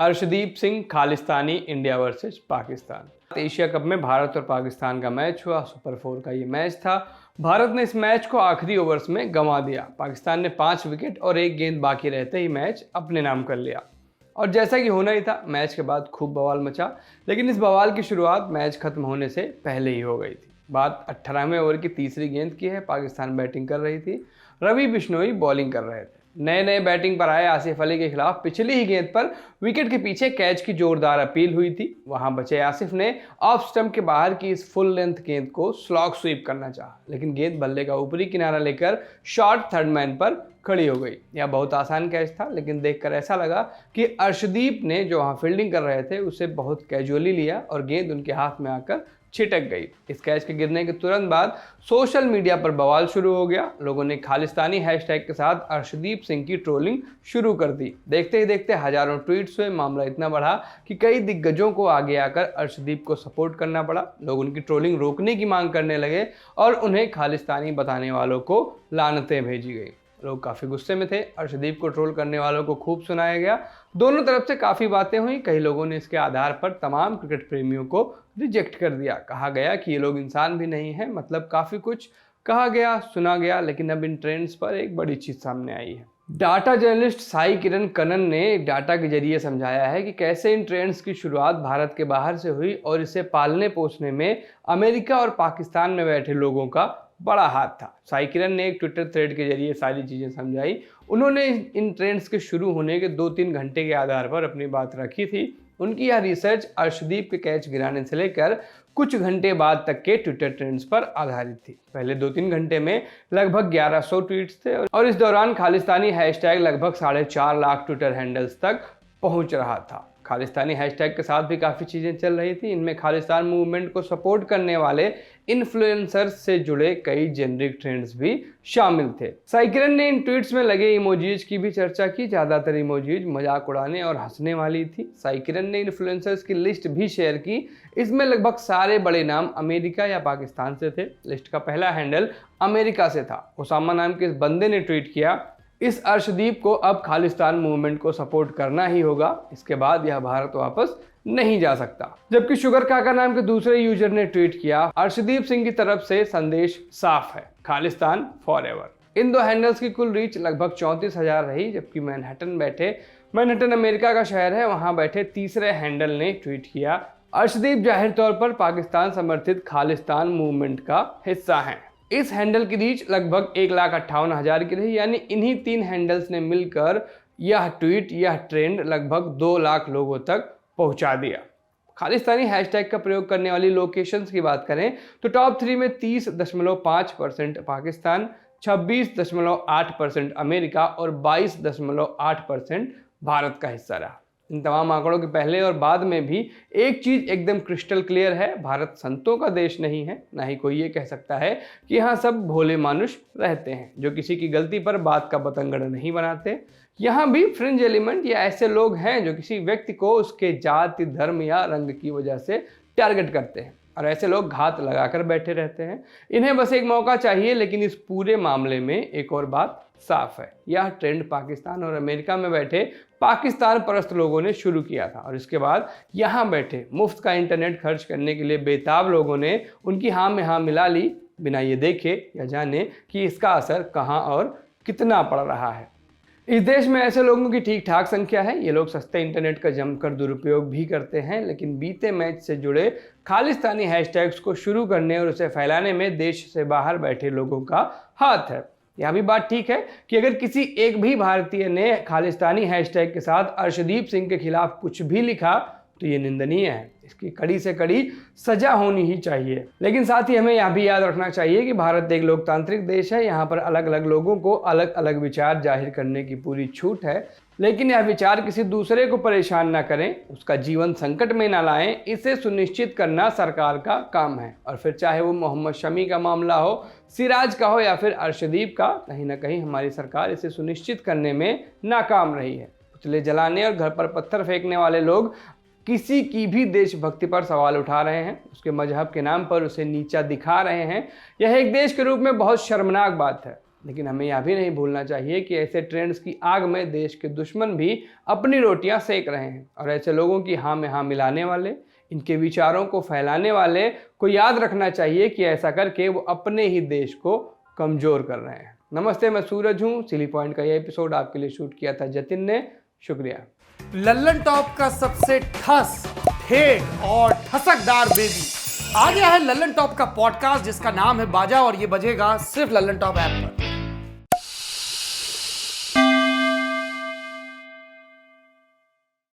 Arshdeep Singh Khalistani India versus Pakistan. Asia cup में भारत और पाकिस्तान का मैच हुआ। सुपर 4 का ये मैच था। भारत ने इस मैच को आखिरी ओवर्स में गंवा दिया। पाकिस्तान ने 5 विकेट और 1 गेंद बाकी रहते ही मैच अपने नाम कर लिया। और जैसा कि होना ही था, मैच के बाद खूब बवाल मचा, लेकिन इस बवाल की शुरुआत मैच खत्म होने से पहले ही हो गई थी। बात 18वें ओवर की तीसरी गेंद की है। पाकिस्तान बैटिंग कर रही थी, रवि बिश्नोई बॉलिंग कर रहे थे। नए बैटिंग पर आए आसिफ अली के खिलाफ पिछली ही गेंद पर विकेट के पीछे कैच की जोरदार अपील हुई थी। वहां बचे आसिफ ने ऑफ स्टंप के बाहर की इस फुल लेंथ गेंद को स्लॉग स्वीप करना चाहा, लेकिन गेंद बल्ले का ऊपरी किनारा लेकर शॉर्ट थर्ड मैन पर खड़ी हो गई। यह बहुत आसान कैच था, लेकिन देखकर ऐसा लगा कि अर्शदीप ने जो वहां फील्डिंग कर रहे थे उसे बहुत कैजुअली लिया और गेंद उनके हाथ में आकर छिटक गई। इस कैच के गिरने के तुरंत बाद सोशल मीडिया पर बवाल शुरू हो गया। लोगों ने खालिस्तानी हैशटैग के साथ अर्शदीप सिंह की ट्रोलिंग शुरू कर दी। देखते ही देखते हजारों ट्वीट्स हुए। मामला इतना बढ़ा कि कई दिग्गजों को आगे आकर अर्शदीप को सपोर्ट करना पड़ा। लोग उनकी ट्रोलिंग रोकने की मांग करने लगे और उन्हें खालिस्तानी बताने वालों को लानतें भेजी गई। लोग काफ़ी गुस्से में थे। अर्शदीप को ट्रोल करने वालों को खूब सुनाया गया। दोनों तरफ से काफ़ी बातें हुई। कई लोगों ने इसके आधार पर तमाम क्रिकेट प्रेमियों को रिजेक्ट कर दिया। कहा गया कि ये लोग इंसान भी नहीं हैं। मतलब काफ़ी कुछ कहा गया, सुना गया, लेकिन अब इन ट्रेंड्स पर एक बड़ी चीज़ सामने आई है। डाटा जर्नलिस्ट साई किरण कनन ने डाटा के जरिए समझाया है कि कैसे इन ट्रेंड्स की शुरुआत भारत के बाहर से हुई और इसे पालने पोसने में अमेरिका और पाकिस्तान में बैठे लोगों का बड़ा हाथ था। साई किरण ने एक ट्विटर थ्रेड के जरिए सारी चीज़ें समझाई। उन्होंने इन ट्रेंड्स के शुरू होने के 2-3 घंटे के आधार पर अपनी बात रखी थी। उनकी यह रिसर्च अर्शदीप के कैच गिराने से लेकर कुछ घंटे बाद तक के ट्विटर ट्रेंड्स पर आधारित थी। पहले 2-3 घंटे में लगभग 1100 ट्वीट्स थे और इस दौरान खालिस्तानी हैशटैग लगभग 4.5 लाख ट्विटर हैंडल्स तक पहुंच रहा था। खालिस्तानी हैशटैग के साथ भी काफ़ी चीज़ें चल रही थी। इनमें खालिस्तान मूवमेंट को सपोर्ट करने वाले इन्फ्लुएंसर्स से जुड़े कई जेनरिक ट्रेंड्स भी शामिल थे। साई किरण ने इन ट्वीट्स में लगे इमोजीज की भी चर्चा की। ज़्यादातर इमोजीज मजाक उड़ाने और हंसने वाली थी। साई किरण ने इन्फ्लुएंसर्स की लिस्ट भी शेयर की। इसमें लगभग सारे बड़े नाम अमेरिका या पाकिस्तान से थे। लिस्ट का पहला हैंडल अमेरिका से था। ओसामा नाम के इस बंदे ने ट्वीट किया, इस अर्शदीप को अब खालिस्तान मूवमेंट को सपोर्ट करना ही होगा, इसके बाद यह भारत वापस नहीं जा सकता। जबकि शुगर काका नाम के दूसरे यूजर ने ट्वीट किया, अर्शदीप सिंह की तरफ से संदेश साफ है, खालिस्तान फॉरएवर। इन दो हैंडल्स की कुल रीच लगभग 34,000 रही। जबकि मैनहट्टन अमेरिका का शहर है, वहां बैठे तीसरे हैंडल ने ट्वीट किया, अर्शदीप जाहिर तौर पर पाकिस्तान समर्थित खालिस्तान मूवमेंट का हिस्सा हैं। इस हैंडल की रीच लगभग 1,58,000 की रही। यानी इन्हीं 3 हैंडल्स ने मिलकर यह ट्रेंड लगभग 2 लाख लोगों तक पहुंचा दिया। खालिस्तानी हैशटैग का प्रयोग करने वाली लोकेशंस की बात करें तो टॉप 3 में 30.5% पाकिस्तान, 26.8% अमेरिका और 22.8% भारत का हिस्सा रहा। इन तमाम आंकड़ों के पहले और बाद में भी एक चीज एकदम क्रिस्टल क्लियर है, भारत संतों का देश नहीं है। ना ही कोई ये कह सकता है कि यहाँ सब भोले मानुष रहते हैं जो किसी की गलती पर बात का बतंगड़ नहीं बनाते। यहाँ भी फ्रिंज एलिमेंट या ऐसे लोग हैं जो किसी व्यक्ति को उसके जाति, धर्म या रंग की वजह से टारगेट करते हैं और ऐसे लोग घात लगाकर बैठे रहते हैं। इन्हें बस एक मौका चाहिए। लेकिन इस पूरे मामले में एक और बात साफ है, यह ट्रेंड पाकिस्तान और अमेरिका में बैठे पाकिस्तान परस्त लोगों ने शुरू किया था और इसके बाद यहाँ बैठे मुफ्त का इंटरनेट खर्च करने के लिए बेताब लोगों ने उनकी हाँ में हाँ मिला ली, बिना ये देखे या जाने कि इसका असर कहाँ और कितना पड़ रहा है। इस देश में ऐसे लोगों की ठीक ठाक संख्या है। ये लोग सस्ते इंटरनेट का जमकर दुरुपयोग भी करते हैं। लेकिन बीते मैच से जुड़े खालिस्तानी हैशटैग्स को शुरू करने और उसे फैलाने में देश से बाहर बैठे लोगों का हाथ है। यह भी बात ठीक है कि अगर किसी एक भी भारतीय ने खालिस्तानी हैशटैग के साथ अर्शदीप सिंह के खिलाफ कुछ भी लिखा तो ये निंदनीय है। इसकी कड़ी से कड़ी सजा होनी ही चाहिए। लेकिन साथ ही हमें यह भी याद रखना चाहिए कि भारत एक लोकतांत्रिक देश है। यहाँ पर अलग अलग लोगों को अलग अलग विचार जाहिर करने की पूरी छूट है। लेकिन यह विचार किसी दूसरे को परेशान ना करें, उसका जीवन संकट में ना लाएं, इसे सुनिश्चित करना सरकार का काम है। और फिर चाहे वो मोहम्मद शमी का मामला हो, सिराज का हो या फिर अर्शदीप का, कहीं ना कहीं हमारी सरकार इसे सुनिश्चित करने में नाकाम रही है। पुतले जलाने और घर पर पत्थर फेंकने वाले लोग किसी की भी देशभक्ति पर सवाल उठा रहे हैं, उसके मजहब के नाम पर उसे नीचा दिखा रहे हैं। यह एक देश के रूप में बहुत शर्मनाक बात है। लेकिन हमें यह भी नहीं भूलना चाहिए कि ऐसे ट्रेंड्स की आग में देश के दुश्मन भी अपनी रोटियां सेक रहे हैं, और ऐसे लोगों की हाँ में हाँ मिलाने वाले, इनके विचारों को फैलाने वाले को याद रखना चाहिए कि ऐसा करके वो अपने ही देश को कमज़ोर कर रहे हैं। नमस्ते, मैं सूरज हूँ। चिली पॉइंट का यह एपिसोड आपके लिए शूट किया था जतिन ने। शुक्रिया। लल्लन टॉप का सबसे ठस, ठेठ और ठसकदार बेबी आ गया है लल्लन टॉप का पॉडकास्ट, जिसका नाम है बाजा, और ये बजेगा सिर्फ लल्लन टॉप ऐप पर।